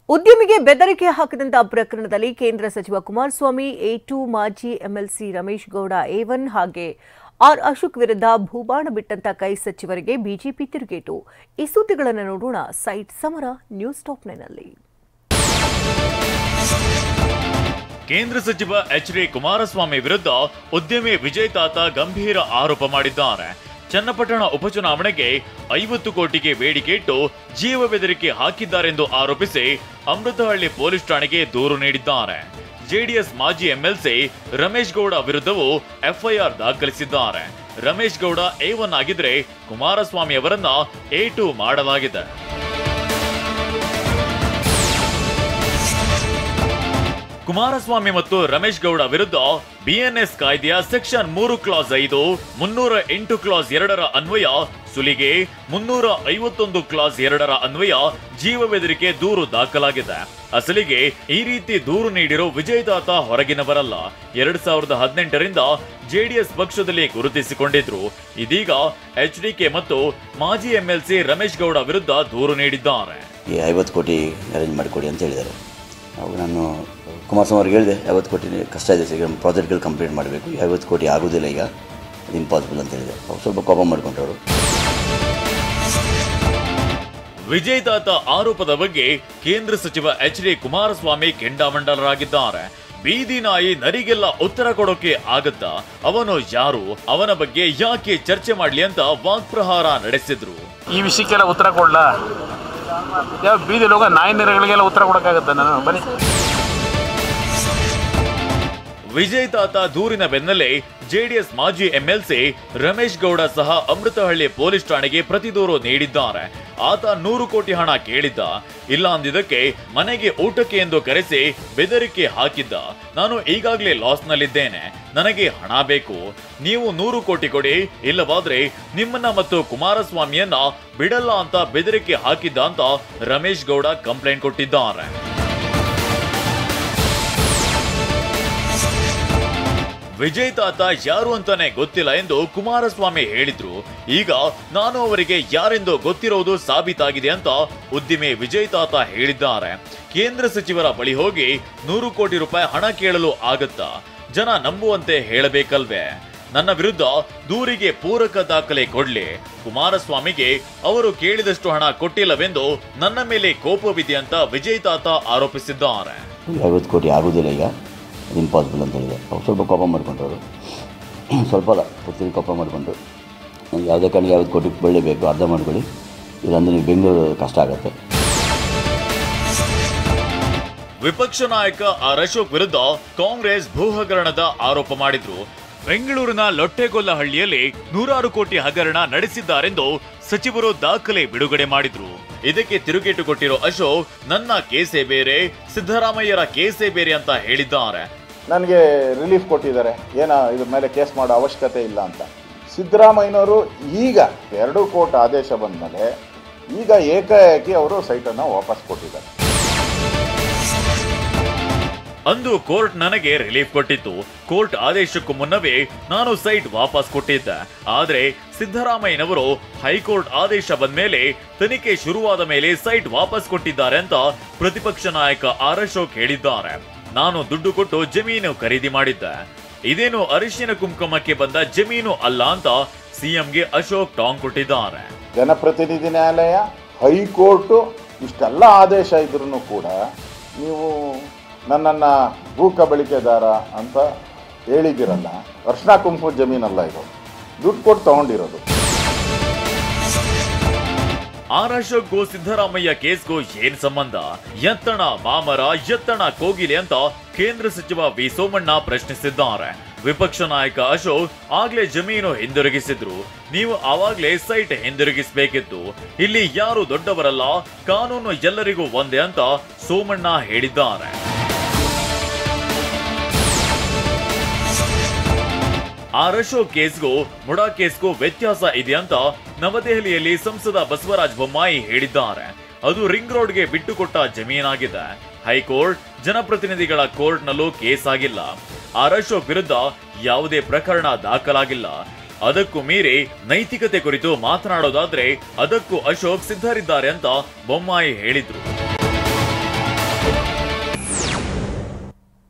ಉದ್ಯಮಿಗೆ ಬೆದರಿಕೆ ಹಾಕಿದಂತ ಪ್ರಕರಣದಲ್ಲಿ ಕೇಂದ್ರ ಸಚಿವ ಕುಮಾರಸ್ವಾಮಿ A2 ಮಾಜಿ ಎಂಎಲ್ಸಿ ರಮೇಶ್ ಗೌಡ A1 ಹಾಗೆ ಆರ್ ಅಶೋಕ್ ವಿರುದ್ಧ ಭೂಬಾಣ ಬಿಟ್ಟಂತ ಕೈ ಸಚಿವರಿಗೆ ಬಿಜೆಪಿ ತಿರುಗೇಟು. ಈ ಸುದ್ದಿಗಳನ್ನು ನೋಡೋಣ ಸೈಟ್ ಸಮರ ನ್ಯೂಸ್ ಟಾಪ್ 9 ನಲ್ಲಿ. ಕೇಂದ್ರ ಸಚಿವ ಎಚ್.ಡಿ. ಕುಮಾರಸ್ವಾಮಿ ವಿರುದ್ಧ ಉದ್ಯಮಿ ವಿಜಯ್ ತಾತ ಗಂಭೀರ ಆರೋಪ ಮಾಡಿದ್ದಾರೆ. ಚನ್ನಪಟ್ಟಣ ಉಪಚುನಾವಣೆಗೆ 50 ಕೋಟಿಗೆ ಬೇಡಿಕೆ ಇಟ್ಟು ಜೀವ ಬೆದರಿಕೆ ಹಾಕಿದ್ದಾರೆಂದು ಆರೋಪಿಸಿ ಅಮೃತಹಳ್ಳಿ ಪೊಲೀಸ್ ಠಾಣೆಗೆ ದೂರು ನೀಡಿದ್ದಾರೆ. ಜೆಡಿಎಸ್ ಮಾಜಿ ಎಂಎಲ್ಸಿ ರಮೇಶ್ ಗೌಡ ವಿರುದ್ಧವೂ ಎಫ್ಐಆರ್ ದಾಖಲಿಸಿದ್ದಾರೆ. ರಮೇಶ್ ಗೌಡ A1 ಆಗಿದ್ರೆ ಕುಮಾರಸ್ವಾಮಿ ಅವರನ್ನ A2 ಮಾಡಲಾಗಿದೆ. ಕುಮಾರಸ್ವಾಮಿ ಮತ್ತು ರಮೇಶ್ ಗೌಡ ವಿರುದ್ಧ ಬಿಎನ್ಎಸ್ ಕಾಯ್ದೆಯ ಸೆಕ್ಷನ್ 3 ಕ್ಲಾಸ್ 5, 308 ಕ್ಲಾಸ್ 2 ಅನ್ವಯ ಸುಲಿಗೆ, 351 ಕ್ಲಾಸ್ 2 ಅನ್ವಯ ಜೀವ ಬೆದರಿಕೆ ದೂರು ದಾಖಲಾಗಿದೆ. ಅಸಲಿಗೆ ಈ ರೀತಿ ದೂರು ನೀಡಿರೋ ವಿಜಯ್ ತಾತ ಹೊರಗಿನವರಲ್ಲ. 2018ರಿಂದ ಜೆಡಿಎಸ್ ಪಕ್ಷದಲ್ಲಿ ಗುರುತಿಸಿಕೊಂಡಿದ್ರು. ಇದೀಗ ಎಚ್ಡಿಕೆ ಮತ್ತು ಮಾಜಿ ಎಂಎಲ್ಸಿ ರಮೇಶ್ ಗೌಡ ವಿರುದ್ಧ ದೂರು ನೀಡಿದ್ದಾರೆ. 50 ಕೋಟಿ ಅರೇಂಜ್ ಮಾಡಿಕೊಡಿ ಅಂತ ಹೇಳಿದ್ದಾರೆ. ಅವಾಗ ನಾನು ಕುಮಾರಸ್ವಾಮಿ ಅವ್ರಿಗೆ ಹೇಳಿದೆ, 50 ಕೋಟಿ ಕಷ್ಟ ಇದೆ ಸರ್, ನಮ್ಮ ಪ್ರಾಜೆಕ್ಟ್ಗಳು ಕಂಪ್ಲೀಟ್ ಮಾಡಬೇಕು, 50 ಕೋಟಿ ಆಗೋದಿಲ್ಲ, ಈಗ ಅದು ಇಂಪಾಸಿಬಲ್ ಅಂತ ಹೇಳಿದೆ. ಅವ್ರು ಸ್ವಲ್ಪ ಕೋಪ ಮಾಡಿಕೊಂಡ್ರು. ವಿಜಯ್ ತಾತ ಆರೋಪದ ಬಗ್ಗೆ ಕೇಂದ್ರ ಸಚಿವ ಎಚ್.ಡಿ. ಕುಮಾರಸ್ವಾಮಿ ಕೆಂಡಾಮಂಡಲರಾಗಿದ್ದಾರೆ. ಬೀದಿ ನಾಯಿ ನರಿಗೆಲ್ಲ ಉತ್ತರ ಕೊಡೋಕೆ ಆಗತ್ತಾ? ಅವನು ಯಾರು? ಅವನ ಬಗ್ಗೆ ಯಾಕೆ ಚರ್ಚೆ ಮಾಡ್ಲಿ ಅಂತ ವಾಗ್ಪ್ರಹಾರ ನಡೆಸಿದ್ರು. ಈ ವಿಷಯಕ್ಕೆಲ್ಲ ಉತ್ತರ ಕೊಡ್ಲಾ? ಯಾವ ಬೀದಿ ಲೋಕ ನಾಯಿ ನರಿಗಳಿಗೆಲ್ಲ ಉತ್ತರ ಕೊಡಕ್ಕಾಗತ್ತ? ನಾನು ಬನ್ನಿ. ವಿಜಯ್ ತಾತ ದೂರಿನ ಬೆನ್ನಲ್ಲೇ ಜೆಡಿಎಸ್ ಮಾಜಿ ಎಂಎಲ್ಸಿ ರಮೇಶ್ ಗೌಡ ಸಹ ಅಮೃತಹಳ್ಳಿ ಪೊಲೀಸ್ ಠಾಣೆಗೆ ಪ್ರತಿದೂರು ನೀಡಿದ್ದಾರೆ. ಆತ 100 ಕೋಟಿ ಹಣ ಕೇಳಿದ್ದ. ಇಲ್ಲ ಅಂದಿದ್ದಕ್ಕೆ ಮನೆಗೆ ಊಟಕ್ಕೆ ಎಂದು ಕರೆಸಿ ಬೆದರಿಕೆ ಹಾಕಿದ್ದ. ನಾನು ಈಗಾಗಲೇ ಲಾಸ್ನಲ್ಲಿದ್ದೇನೆ, ನನಗೆ ಹಣ ಬೇಕು, ನೀವು 100 ಕೋಟಿ ಕೊಡಿ, ಇಲ್ಲವಾದ್ರೆ ನಿಮ್ಮನ್ನ ಮತ್ತು ಕುಮಾರಸ್ವಾಮಿಯನ್ನ ಬಿಡಲ್ಲ ಅಂತ ಬೆದರಿಕೆ ಹಾಕಿದ್ದ ಅಂತ ರಮೇಶ್ ಗೌಡ ಕಂಪ್ಲೇಂಟ್ ಕೊಟ್ಟಿದ್ದಾರೆ. ವಿಜಯ್ ತಾತ ಯಾರು ಅಂತಾನೆ ಗೊತ್ತಿಲ್ಲ ಎಂದು ಕುಮಾರಸ್ವಾಮಿ ಹೇಳಿದ್ರು. ಈಗ ನಾನು ಅವರಿಗೆ ಯಾರೆಂದು ಗೊತ್ತಿರೋದು ಸಾಬೀತಾಗಿದೆ ಅಂತ ಉದ್ಯಮಿ ವಿಜಯ್ ತಾತ ಹೇಳಿದ್ದಾರೆ. ಕೇಂದ್ರ ಸಚಿವರ ಬಳಿ ಹೋಗಿ 100 ಕೋಟಿ ರೂಪಾಯಿ ಹಣ ಕೇಳಲು ಆಗತ್ತಾ? ಜನ ನಂಬುವಂತೆ ಹೇಳಬೇಕಲ್ವೇ? ನನ್ನ ವಿರುದ್ಧ ದೂರಿಗೆ ಪೂರಕ ದಾಖಲೆ ಕೊಡ್ಲಿ. ಕುಮಾರಸ್ವಾಮಿಗೆ ಅವರು ಕೇಳಿದಷ್ಟು ಹಣ ಕೊಟ್ಟಿಲ್ಲವೆಂದು ನನ್ನ ಮೇಲೆ ಕೋಪವಿದೆ ಅಂತ ವಿಜಯ್ ತಾತ ಆರೋಪಿಸಿದ್ದಾರೆ. 50 ಕೋಟಿ ಆಗೋದಿಲ್ಲ, ಈಗ ಅದು ಇಂಪಾಸಿಬಲ್ ಅಂತ ಹೇಳಿದೆ. ಅವ್ರು ಸ್ವಲ್ಪ ಕೋಪ ಮಾಡಿಕೊಂಡ್ರು. ಸ್ವಲ್ಪ ಅಲ್ಲ, ಪುತ್ತಿಗೆ ಕೋಪ ಮಾಡಿಕೊಂಡು ಯಾವುದೇ ಕಾರಣಕ್ಕೆ 50 ಕೋಟಿ ಬೆಳಿಬೇಕು, ಅರ್ಧ ಮಾಡ್ಕೊಳ್ಳಿ, ಇಲ್ಲಾಂದ್ರೆ ನೀವು ಬೆಂಗಳೂರು ಕಷ್ಟ ಆಗುತ್ತೆ. ವಿಪಕ್ಷ ನಾಯಕ ಆರ್ ಅಶೋಕ್ ವಿರುದ್ಧ ಕಾಂಗ್ರೆಸ್ ಭೂ ಹಗರಣದ ಆರೋಪ ಮಾಡಿದ್ರು. ಬೆಂಗಳೂರಿನ ಲೊಟ್ಟೆಗೊಲ್ಲಹಳ್ಳಿಯಲ್ಲಿ 100 ಕೋಟಿ ಹಗರಣ ನಡೆಸಿದ್ದಾರೆಂದು ಸಚಿವರು ದಾಖಲೆ ಬಿಡುಗಡೆ ಮಾಡಿದ್ರು. ಇದಕ್ಕೆ ತಿರುಗೇಟು ಕೊಟ್ಟಿರೋ ಅಶೋಕ್, ನನ್ನ ಕೇಸೇ ಬೇರೆ, ಸಿದ್ದರಾಮಯ್ಯರ ಕೇಸೇ ಬೇರೆ ಅಂತ ಹೇಳಿದ್ದಾರೆ. ನನಗೆ ರಿಲೀಫ್ ಕೊಟ್ಟಿದ್ದಾರೆ, ಇದ್ರ ಮೇಲೆ ಕೇಸ್ ಮಾಡೋ ಅವಶ್ಯಕತೆ ಇಲ್ಲ ಅಂತ. ಸಿದ್ದರಾಮಯ್ಯನವರು ಈಗ 2 ಕೋರ್ಟ್ ಆದೇಶ ಬಂದ ಮೇಲೆ ಈಗ ಏಕಾಏಕಿ ಅವರು ಸೈಟನ್ನು ವಾಪಸ್ ಕೊಟ್ಟಿದ್ದಾರೆ. ಅಂದು ಕೋರ್ಟ್ ನನಗೆ ರಿಲೀಫ್ ಕೊಟ್ಟಿತ್ತು. ಕೋರ್ಟ್ ಆದೇಶಕ್ಕೂ ಮುನ್ನವೇ ನಾನು ಸೈಟ್ ವಾಪಸ್ ಕೊಟ್ಟಿದ್ದೆ. ಆದ್ರೆ ಸಿದ್ದರಾಮಯ್ಯನವರು ಹೈಕೋರ್ಟ್ ಆದೇಶ ಬಂದ ಮೇಲೆ ತನಿಖೆ ಶುರುವಾದ ಮೇಲೆ ಸೈಟ್ ವಾಪಸ್ ಕೊಟ್ಟಿದ್ದಾರೆ ಅಂತ ಪ್ರತಿಪಕ್ಷ ನಾಯಕ ಆರ್ ಅಶೋಕ್ ಹೇಳಿದ್ದಾರೆ. ನಾನು ದುಡ್ಡು ಕೊಟ್ಟು ಜಮೀನು ಖರೀದಿ ಮಾಡಿದ್ದೆ, ಇದೇನು ಅರಿಶಿನ ಕುಂಕುಮಕ್ಕೆ ಬಂದ ಜಮೀನು ಅಲ್ಲ ಅಂತ ಸಿಎಂಗೆ ಅಶೋಕ್ ಟಾಂಗ್ ಕೊಟ್ಟಿದ್ದಾರೆ. ಜನಪ್ರತಿನಿಧಿ ನ್ಯಾಯಾಲಯ, ಹೈಕೋರ್ಟು ಇಷ್ಟೆಲ್ಲ ಆದೇಶ ಇದ್ರೂ ಕೂಡ ನೀವು ನನ್ನನ್ನು ಭೂ ಕಬಳಿಕೆದಾರ ಅಂತ ಹೇಳಿದಿರಲ್ಲ. ಅರ್ಶಿನ ಕುಂಕುಮ ಜಮೀನಲ್ಲ ಇದು, ದುಡ್ಡು ಕೊಟ್ಟು ತಗೊಂಡಿರೋದು. ಆರ್ ಅಶೋಕ್ಗೂ ಸಿದ್ದರಾಮಯ್ಯ ಕೇಸ್ಗೂ ಏನ್ ಸಂಬಂಧ? ಎತ್ತಣ ಮಾಮರ, ಎತ್ತಣ ಕೋಗಿಲೆ ಅಂತ ಕೇಂದ್ರ ಸಚಿವ ವಿ ಸೋಮಣ್ಣ ಪ್ರಶ್ನಿಸಿದ್ದಾರೆ. ವಿಪಕ್ಷ ನಾಯಕ ಅಶೋಕ್ ಆಗ್ಲೇ ಜಮೀನು ಹಿಂದಿರುಗಿಸಿದ್ರು, ನೀವು ಆವಾಗ್ಲೇ ಸೈಟ್ ಹಿಂದಿರುಗಿಸಬೇಕಿತ್ತು. ಇಲ್ಲಿ ಯಾರು ದೊಡ್ಡವರಲ್ಲ, ಕಾನೂನು ಎಲ್ಲರಿಗೂ ಒಂದೇ ಅಂತ ಸೋಮಣ್ಣ ಹೇಳಿದ್ದಾರೆ. ಆರ್ ಅಶೋಕ್ ಕೇಸ್ಗೂ ಮುಡಾ ಕೇಸ್ಗೂ ವ್ಯತ್ಯಾಸ ಇದೆ ಅಂತ ನವದೆಹಲಿಯಲ್ಲಿ ಸಂಸದ ಬಸವರಾಜ ಬೊಮ್ಮಾಯಿ ಹೇಳಿದ್ದಾರೆ. ಅದು ರಿಂಗ್ ರೋಡ್ಗೆ ಬಿಟ್ಟುಕೊಟ್ಟ ಜಮೀನಾಗಿದೆ. ಹೈಕೋರ್ಟ್, ಜನಪ್ರತಿನಿಧಿಗಳ ಕೋರ್ಟ್ನಲ್ಲೂ ಕೇಸ್ ಆಗಿಲ್ಲ. ಆರ್ ಅಶೋಕ್ ವಿರುದ್ಧ ಯಾವುದೇ ಪ್ರಕರಣ ದಾಖಲಾಗಿಲ್ಲ. ಅದಕ್ಕೂ ಮೀರಿ ನೈತಿಕತೆ ಕುರಿತು ಮಾತನಾಡೋದಾದ್ರೆ ಅದಕ್ಕೂ ಅಶೋಕ್ ಸಿದ್ಧರಿದ್ದಾರೆ ಅಂತ ಬೊಮ್ಮಾಯಿ ಹೇಳಿದ್ರು.